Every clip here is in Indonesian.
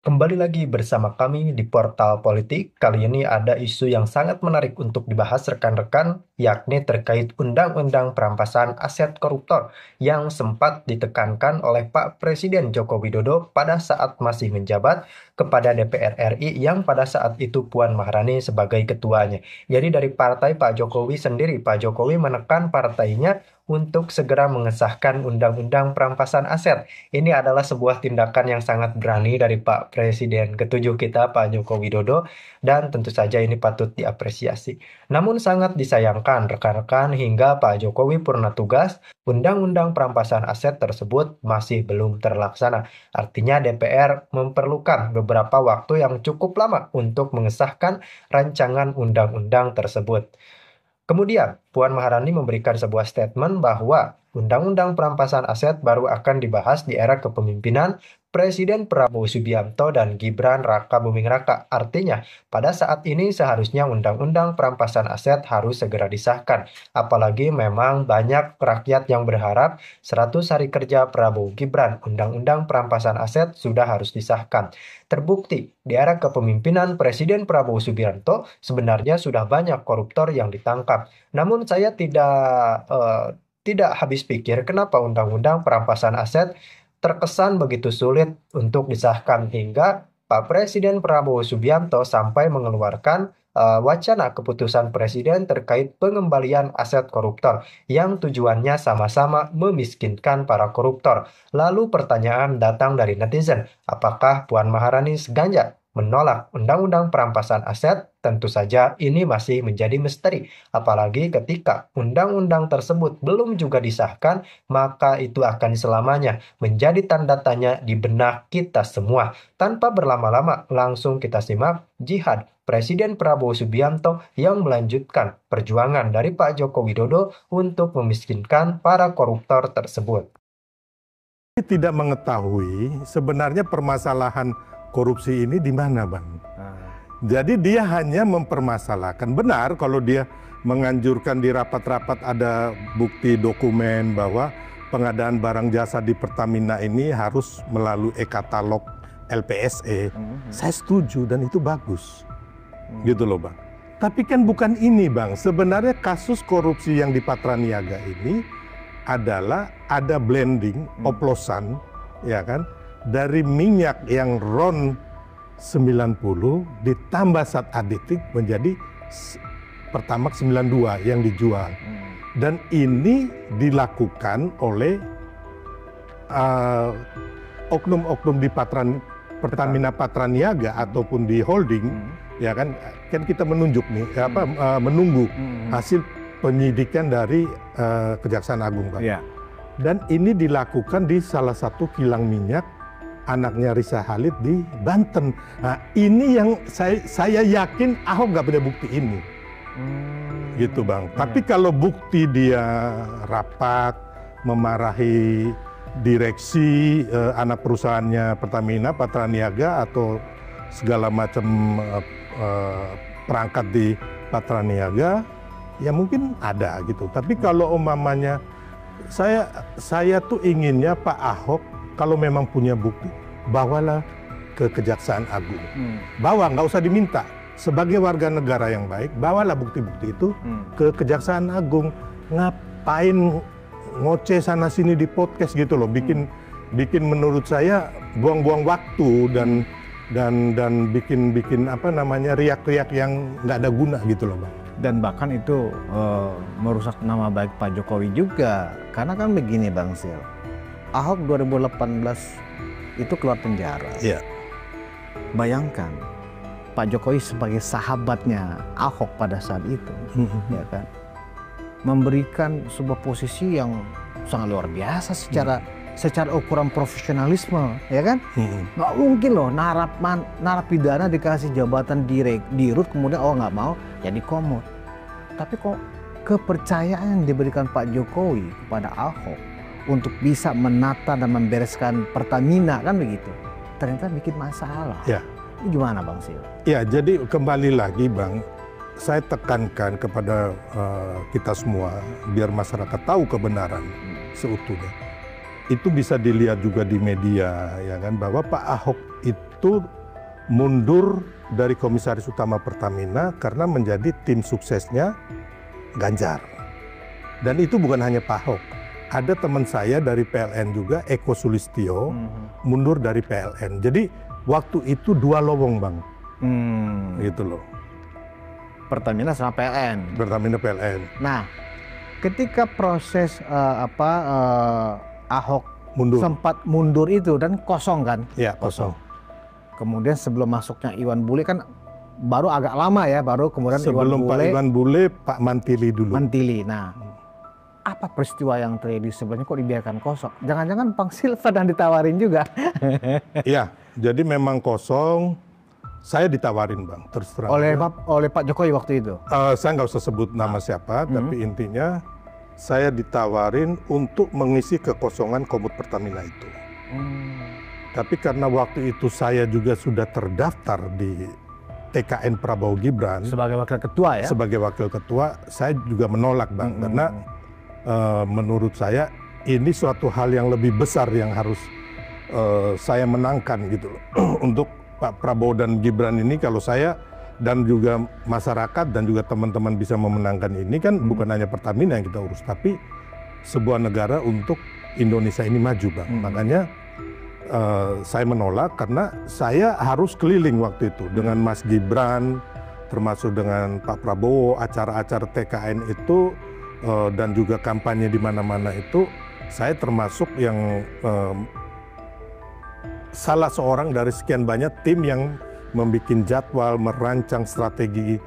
Kembali lagi bersama kami di Portal Politik. Kali ini ada isu yang sangat menarik untuk dibahas rekan-rekan, yakni terkait Undang-Undang Perampasan Aset Koruptor yang sempat ditekankan oleh Pak Presiden Joko Widodo pada saat masih menjabat kepada DPR RI yang pada saat itu Puan Maharani sebagai ketuanya. Jadi dari partai Pak Jokowi sendiri, Pak Jokowi menekan partainya untuk segera mengesahkan Undang-Undang Perampasan Aset. Ini adalah sebuah tindakan yang sangat berani dari Pak Presiden ketujuh kita, Pak Joko Widodo, dan tentu saja ini patut diapresiasi. Namun sangat disayangkan rekan-rekan hingga Pak Jokowi purna tugas, Undang-Undang Perampasan Aset tersebut masih belum terlaksana. Artinya DPR memerlukan beberapa waktu yang cukup lama untuk mengesahkan rancangan undang-undang tersebut. Kemudian, Puan Maharani memberikan sebuah statement bahwa Undang-Undang Perampasan Aset baru akan dibahas di era kepemimpinan Presiden Prabowo Subianto dan Gibran Raka Buming Raka. Artinya, pada saat ini seharusnya Undang-Undang Perampasan Aset harus segera disahkan. Apalagi memang banyak rakyat yang berharap 100 hari kerja Prabowo Gibran, Undang-Undang Perampasan Aset sudah harus disahkan. Terbukti, di era kepemimpinan Presiden Prabowo Subianto sebenarnya sudah banyak koruptor yang ditangkap. Namun saya tidak habis pikir kenapa Undang-Undang Perampasan Aset terkesan begitu sulit untuk disahkan hingga Pak Presiden Prabowo Subianto sampai mengeluarkan wacana keputusan Presiden terkait pengembalian aset koruptor yang tujuannya sama-sama memiskinkan para koruptor. Lalu pertanyaan datang dari netizen, apakah Puan Maharani sengaja menolak Undang-Undang Perampasan Aset? Tentu saja ini masih menjadi misteri. Apalagi ketika undang-undang tersebut belum juga disahkan, maka itu akan selamanya menjadi tanda tanya di benak kita semua. Tanpa berlama-lama, langsung kita simak jihad Presiden Prabowo Subianto yang melanjutkan perjuangan dari Pak Joko Widodo untuk memiskinkan para koruptor tersebut. Tidak mengetahui sebenarnya permasalahan korupsi ini di mana, Bang. Jadi dia hanya mempermasalahkan. Benar kalau dia menganjurkan di rapat-rapat ada bukti dokumen bahwa pengadaan barang jasa di Pertamina ini harus melalui e-katalog LPSE. Saya setuju dan itu bagus. Gitu loh, Bang. Tapi kan bukan ini, Bang. Sebenarnya kasus korupsi yang di Patraniaga ini adalah ada blending, oplosan, ya kan, dari minyak yang RON 90 ditambah zat aditif menjadi Pertamax 92 yang dijual. Dan ini dilakukan oleh oknum-oknum di Pertamina Patraniaga ataupun di holding, ya kan kita menunjuk nih, menunggu hasil penyidikan dari Kejaksaan Agung, Pak. Ya. Dan ini dilakukan di salah satu kilang minyak anaknya Risa Halid di Banten. Nah, ini yang saya yakin Ahok nggak punya bukti ini. Gitu, Bang. Tapi kalau bukti dia rapat, memarahi direksi anak perusahaannya Pertamina, Patraniaga, atau segala macam perangkat di Patraniaga, ya mungkin ada gitu. Tapi kalau umpamanya saya tuh inginnya Pak Ahok kalau memang punya bukti, bawalah ke Kejaksaan Agung. Bawa, nggak usah diminta. Sebagai warga negara yang baik, bawalah bukti-bukti itu ke Kejaksaan Agung. Ngapain ngoceh sana sini di podcast gitu loh, bikin menurut saya buang-buang waktu dan bikin riak-riak yang nggak ada guna gitu loh, Bang. Dan bahkan itu merusak nama baik Pak Jokowi juga. Karena kan begini, Bang Sil, Ahok 2018 itu keluar penjara. Iya. Bayangkan Pak Jokowi sebagai sahabatnya Ahok pada saat itu, ya kan, memberikan sebuah posisi yang sangat luar biasa secara ukuran profesionalisme, ya kan? Nggak mungkin loh narapidana dikasih jabatan dirut kemudian nggak mau jadi komod. Tapi kok kepercayaan yang diberikan Pak Jokowi kepada Ahok untuk bisa menata dan membereskan Pertamina kan begitu, ternyata bikin masalah. Ya. Ini gimana, Bang Sil? Ya, jadi kembali lagi, Bang, saya tekankan kepada kita semua biar masyarakat tahu kebenaran seutuhnya. itu bisa dilihat juga di media ya kan, bahwa Pak Ahok itu mundur dari Komisaris Utama Pertamina karena menjadi tim suksesnya Ganjar. Dan itu bukan hanya Pak Ahok. Ada teman saya dari PLN juga, Eko Sulistyo, mundur dari PLN. Jadi waktu itu 2 lowong Bang. Gitu loh. Pertamina sama PLN. Pertamina PLN. Nah, ketika proses Ahok sempat mundur itu dan kosong kan? Ya, kosong. Kemudian sebelum masuknya Iwan Bule kan baru agak lama ya, baru kemudian sebelum Pak Iwan Bule, Pak Mantili dulu. Mantili. Nah, apa peristiwa yang terjadi sebenarnya kok dibiarkan kosong? Jangan-jangan Bang Silva dan ditawarin juga? Iya, jadi memang kosong. Saya ditawarin Bang, terus terang. Oleh Pak Jokowi waktu itu? Saya nggak usah sebut nama siapa, tapi intinya saya ditawarin untuk mengisi kekosongan Komut Pertamina itu. Tapi karena waktu itu saya juga sudah terdaftar di TKN Prabowo Gibran. Sebagai wakil ketua ya? Sebagai wakil ketua, saya juga menolak Bang. Karena menurut saya ini suatu hal yang lebih besar yang harus saya menangkan gitu loh. Untuk Pak Prabowo dan Gibran ini, kalau saya dan juga masyarakat dan juga teman-teman bisa memenangkan ini kan bukan hanya Pertamina yang kita urus, tapi sebuah negara untuk Indonesia ini maju Bang. Makanya saya menolak karena saya harus keliling waktu itu dengan Mas Gibran, termasuk dengan Pak Prabowo, acara-acara TKN itu dan juga kampanye di mana-mana itu, saya termasuk yang salah seorang dari sekian banyak tim yang membuat jadwal, merancang strategi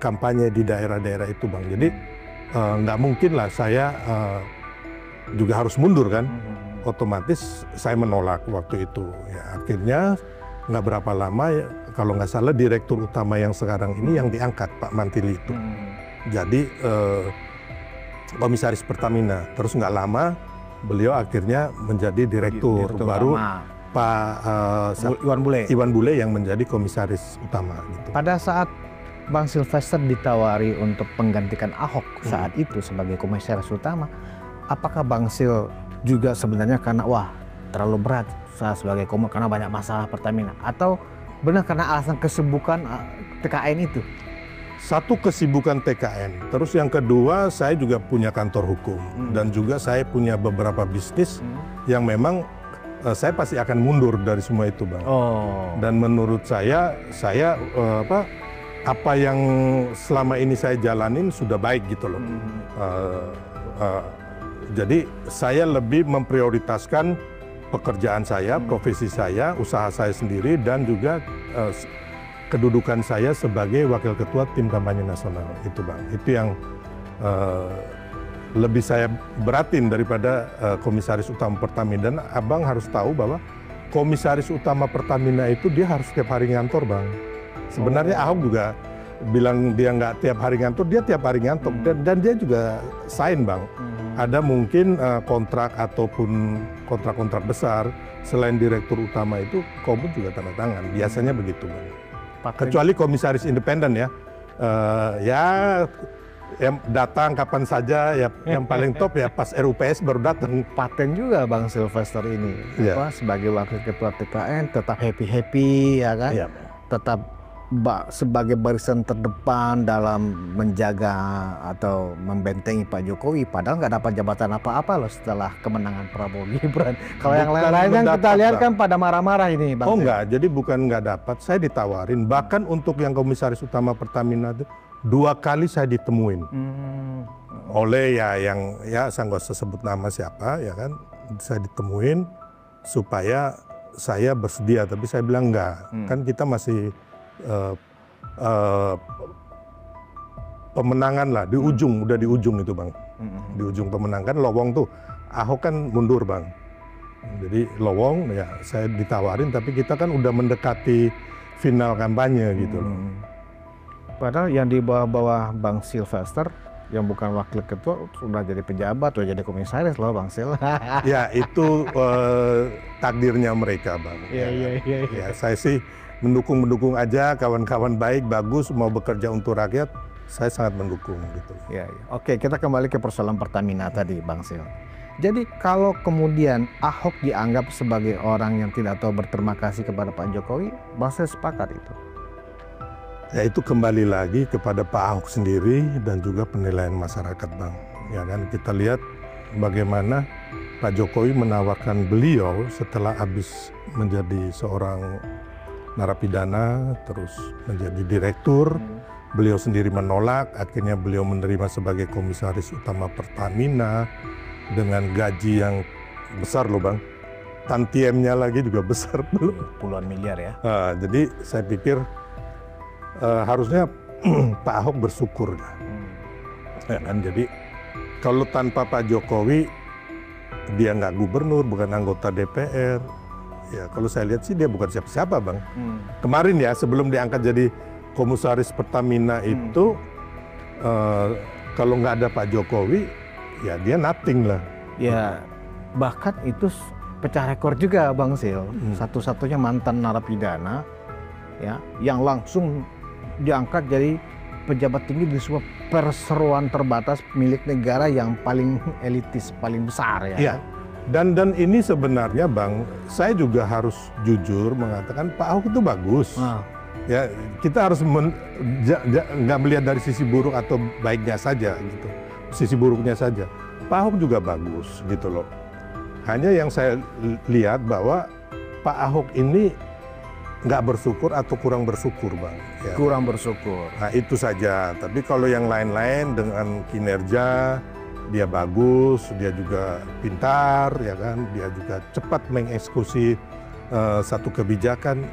kampanye di daerah-daerah itu Bang. Jadi nggak mungkin lah saya juga harus mundur kan. Otomatis saya menolak waktu itu. Ya, akhirnya nggak berapa lama, ya, kalau nggak salah direktur utama yang sekarang ini yang diangkat Pak Mantili itu. Jadi komisaris Pertamina. Terus nggak lama beliau akhirnya menjadi direktur baru utama. Pak Iwan Bule yang menjadi komisaris utama. Gitu. Pada saat Bang Silvester ditawari untuk menggantikan Ahok saat itu sebagai komisaris utama, apakah Bang Sil juga sebenarnya karena wah terlalu berat saya sebagai komun karena banyak masalah Pertamina, atau benar karena alasan kesibukan TKN itu? Satu, kesibukan TKN, terus yang kedua saya juga punya kantor hukum dan juga saya punya beberapa bisnis yang memang saya pasti akan mundur dari semua itu Bang. Dan menurut saya apa yang selama ini saya jalanin sudah baik gitu loh. Jadi saya lebih memprioritaskan pekerjaan saya, profesi saya, usaha saya sendiri, dan juga kedudukan saya sebagai wakil ketua tim kampanye nasional itu Bang. Itu yang lebih saya beratin daripada komisaris utama Pertamina. Dan Abang harus tahu bahwa komisaris utama Pertamina itu dia harus tiap hari ngantor Bang. Sebenarnya Ahok juga bilang dia nggak tiap hari ngantor, dia tiap hari ngantor dan dia juga sign Bang. Ada mungkin kontrak ataupun kontrak-kontrak besar selain direktur utama itu Komut juga tanda tangan. Biasanya begitu Bang. Kecuali komisaris independen ya, yang datang kapan saja ya, yang paling top ya pas RUPS baru datang. Paten juga Bang Silvester ini, sebagai wakil ketua TKN tetap happy ya kan, tetap sebagai barisan terdepan dalam menjaga atau membentengi Pak Jokowi, padahal nggak dapat jabatan apa-apa loh setelah kemenangan Prabowo Gibran. Kalau yang lain-lain kan kita lihat kan pada marah-marah ini Bang. Enggak, jadi bukan nggak dapat, saya ditawarin. Bahkan untuk yang komisaris utama Pertamina itu 2 kali saya ditemuin oleh saya nggak usah sebut nama siapa ya kan, saya ditemuin supaya saya bersedia, tapi saya bilang enggak, kan kita masih pemenangan lah di ujung, udah di ujung itu Bang, di ujung pemenangan lowong tuh Ahok kan mundur Bang, jadi lowong ya saya ditawarin, tapi kita kan udah mendekati final kampanye gitu loh. Padahal yang di bawah-bawah Bang Silvester yang bukan wakil ketua sudah jadi pejabat, sudah jadi komisaris loh Bang Sil. Ya itu takdirnya mereka Bang. Ya saya sih mendukung aja, kawan-kawan baik, bagus, mau bekerja untuk rakyat, saya sangat mendukung gitu. Oke, kita kembali ke persoalan Pertamina tadi Bang Sil. Jadi kalau kemudian Ahok dianggap sebagai orang yang tidak tahu berterima kasih kepada Pak Jokowi, Bang saya sepakat itu. Ya itu kembali lagi kepada Pak Ahok sendiri dan juga penilaian masyarakat, Bang. Ya kan, kita lihat bagaimana Pak Jokowi menawarkan beliau setelah habis menjadi seorang narapidana, terus menjadi direktur. Beliau sendiri menolak, akhirnya beliau menerima sebagai komisaris utama Pertamina dengan gaji yang besar loh, Bang. Tantiemnya lagi juga besar belum. Puluhan miliar ya. Jadi saya pikir harusnya Pak Ahok bersyukur. Ya kan? Jadi kalau tanpa Pak Jokowi, dia nggak gubernur, bukan anggota DPR. Ya kalau saya lihat sih dia bukan siapa-siapa, Bang. Kemarin ya sebelum diangkat jadi komisaris Pertamina itu, kalau nggak ada Pak Jokowi, ya dia nothing lah. Ya bahkan itu pecah rekor juga, Bang Sil. Satu-satunya mantan narapidana ya yang langsung diangkat jadi pejabat tinggi di sebuah perseroan terbatas milik negara yang paling elitis, paling besar ya. Iya. Dan ini sebenarnya, Bang, saya juga harus jujur mengatakan Pak Ahok itu bagus. Ya, kita harus nggak melihat dari sisi buruk atau baiknya saja gitu. Sisi buruknya saja. Pak Ahok juga bagus gitu loh. Hanya yang saya lihat bahwa Pak Ahok ini nggak bersyukur atau kurang bersyukur, Bang. Ya. Kurang bersyukur. Nah itu saja. Tapi kalau yang lain-lain dengan kinerja dia bagus, dia juga pintar, ya kan. Dia juga cepat mengeksekusi satu kebijakan,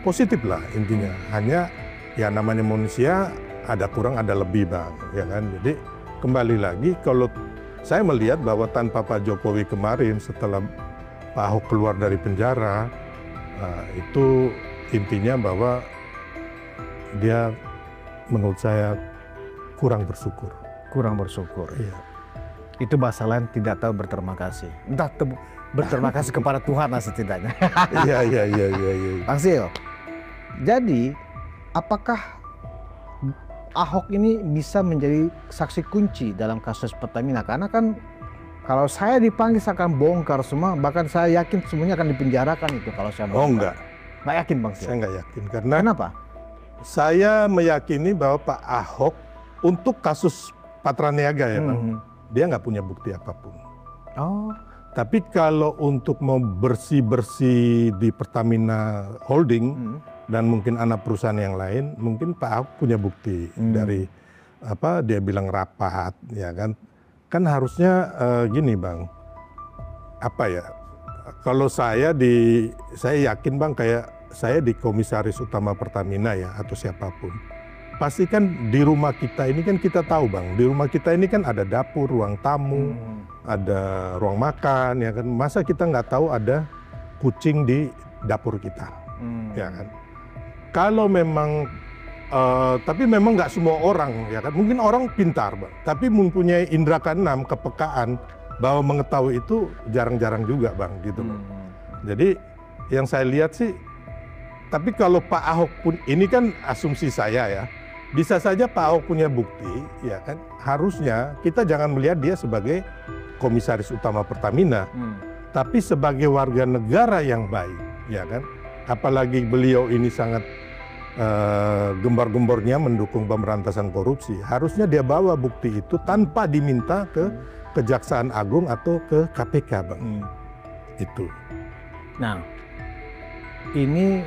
positif lah intinya. Hanya ya namanya manusia ada kurang ada lebih, Bang. Ya kan. Jadi kembali lagi kalau saya melihat bahwa tanpa Pak Jokowi kemarin setelah Pak Ahok keluar dari penjara, itu intinya bahwa dia menurut saya kurang bersyukur. Kurang bersyukur. Iya. Itu bahasa lain tidak tahu berterima kasih. Entah berterima kasih kepada Tuhan lah setidaknya. Iya. Bang Sil, jadi apakah Ahok ini bisa menjadi saksi kunci dalam kasus Pertamina? Karena kan kalau saya dipanggil saya akan bongkar semua, bahkan saya yakin semuanya akan dipenjarakan itu kalau saya bongkar. Oh enggak. Nggak yakin, Bang Sil? Saya nggak yakin karena Kenapa? saya meyakini bahwa Pak Ahok untuk kasus Patraniaga ya, Bang, dia nggak punya bukti apapun. Oh. Tapi kalau untuk mau bersih-bersih di Pertamina Holding dan mungkin anak perusahaan yang lain, mungkin Pak Ahok punya bukti dari apa dia bilang rapat, ya kan? Kan harusnya gini, Bang. Apa ya? Kalau saya yakin, Bang, kayak saya di komisaris utama Pertamina ya atau siapapun. Pasti kan di rumah kita ini kan kita tahu, Bang, di rumah kita ini kan ada dapur, ruang tamu, ada ruang makan, ya kan. Masa kita nggak tahu ada kucing di dapur kita, ya kan. Kalau memang, tapi memang nggak semua orang, ya kan. Mungkin orang pintar, Bang, tapi mempunyai indera keenam, kepekaan bahwa mengetahui itu jarang-jarang juga, Bang, gitu. Jadi yang saya lihat sih, tapi kalau Pak Ahok pun, ini kan asumsi saya ya, bisa saja Pak Ahok punya bukti, ya kan. Harusnya kita jangan melihat dia sebagai komisaris utama Pertamina, tapi sebagai warga negara yang baik, ya kan. Apalagi beliau ini sangat gembar-gembornya mendukung pemberantasan korupsi. Harusnya dia bawa bukti itu tanpa diminta ke Kejaksaan Agung atau ke KPK, Bang. Itu. Nah, ini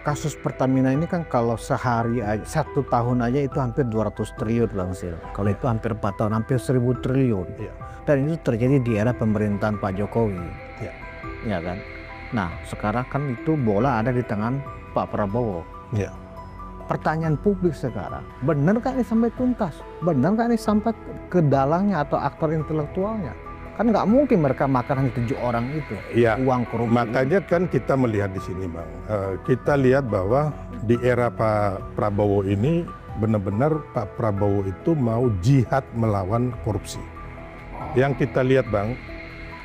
kasus Pertamina ini kan kalau sehari aja, 1 tahun aja itu hampir 200 triliun, Bang Sil. Kalau itu hampir 4 tahun, hampir 1000 triliun. Ya. Dan itu terjadi di era pemerintahan Pak Jokowi. Ya. Ya kan? Nah, sekarang kan itu bola ada di tangan Pak Prabowo. Ya. Pertanyaan publik sekarang, benar kan ini sampai tuntas? Benar kan ini sampai ke dalangnya atau aktor intelektualnya? Kan nggak mungkin mereka makan hanya 7 orang itu, Ya, uang korupsi. makanya kan kita melihat di sini, Bang. Kita lihat bahwa di era Pak Prabowo ini benar-benar Pak Prabowo itu mau jihad melawan korupsi. Yang kita lihat, Bang,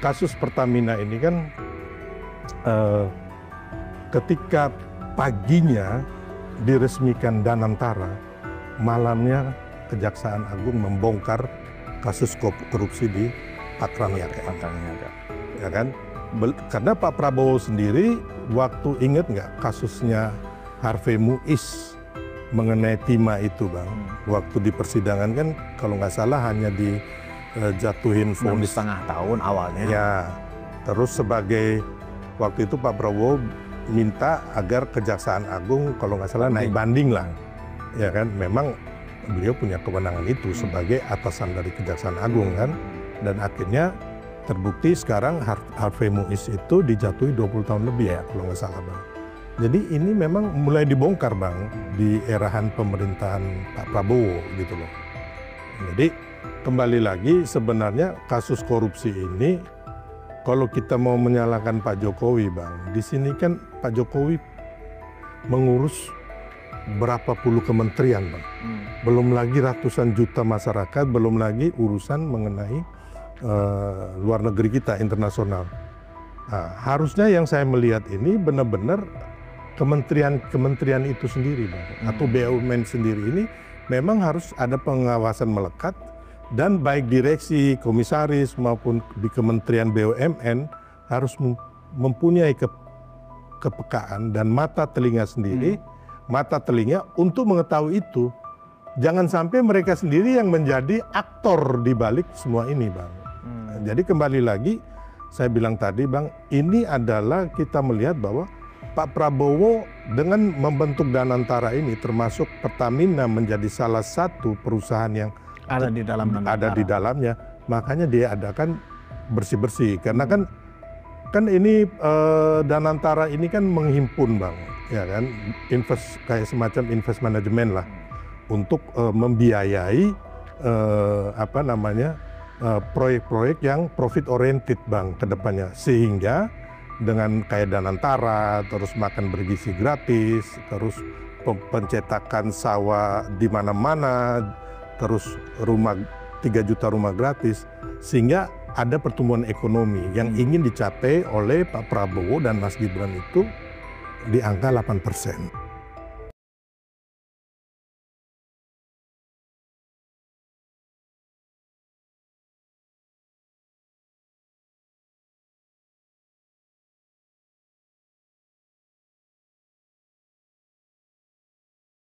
kasus Pertamina ini kan ketika paginya diresmikan Danantara, malamnya Kejaksaan Agung membongkar kasus korupsi di Pakrang Niaga. Ya kan? Karena Pak Prabowo sendiri waktu ingat nggak kasusnya Harvey Muiz mengenai timah itu Bang. Waktu di persidangan kan kalau nggak salah hanya dijatuhin vonis 6,5 tahun awalnya. Ya, terus sebagai waktu itu Pak Prabowo minta agar Kejaksaan Agung kalau nggak salah naik banding lah. Ya kan, memang beliau punya kewenangan itu sebagai atasan dari Kejaksaan Agung kan. Dan akhirnya terbukti sekarang Harvey Muiz itu dijatuhi 20 tahun lebih ya kalau nggak salah Bang. Jadi ini memang mulai dibongkar Bang di erahan pemerintahan Pak Prabowo gitu loh. Jadi kembali lagi sebenarnya kasus korupsi ini kalau kita mau menyalahkan Pak Jokowi Bang, di sini kan Pak Jokowi mengurus berapa puluh kementerian Bang. Belum lagi ratusan juta masyarakat, belum lagi urusan mengenai luar negeri kita, internasional. Nah, harusnya yang saya melihat ini benar-benar kementerian itu sendiri Bang, atau BUMN sendiri ini memang harus ada pengawasan melekat dan baik direksi, komisaris maupun di kementerian BUMN harus mempunyai kepekaan dan mata telinga sendiri, mata telinga untuk mengetahui itu. Jangan sampai mereka sendiri yang menjadi aktor di balik semua ini Bang. Jadi kembali lagi saya bilang tadi Bang, ini adalah kita melihat bahwa Pak Prabowo dengan membentuk Danantara ini termasuk Pertamina menjadi salah satu perusahaan yang ada di dalam ada di dalamnya, makanya dia adakan bersih-bersih karena kan ini Danantara ini kan menghimpun Bang, ya kan, kayak semacam invest management lah untuk membiayai proyek-proyek yang profit oriented Bang ke depannya, sehingga dengan kayak Danantara, terus makan bergizi gratis, terus pencetakan sawah di mana-mana, terus 3 juta rumah gratis, sehingga ada pertumbuhan ekonomi yang ingin dicapai oleh Pak Prabowo dan Mas Gibran itu di angka 8%.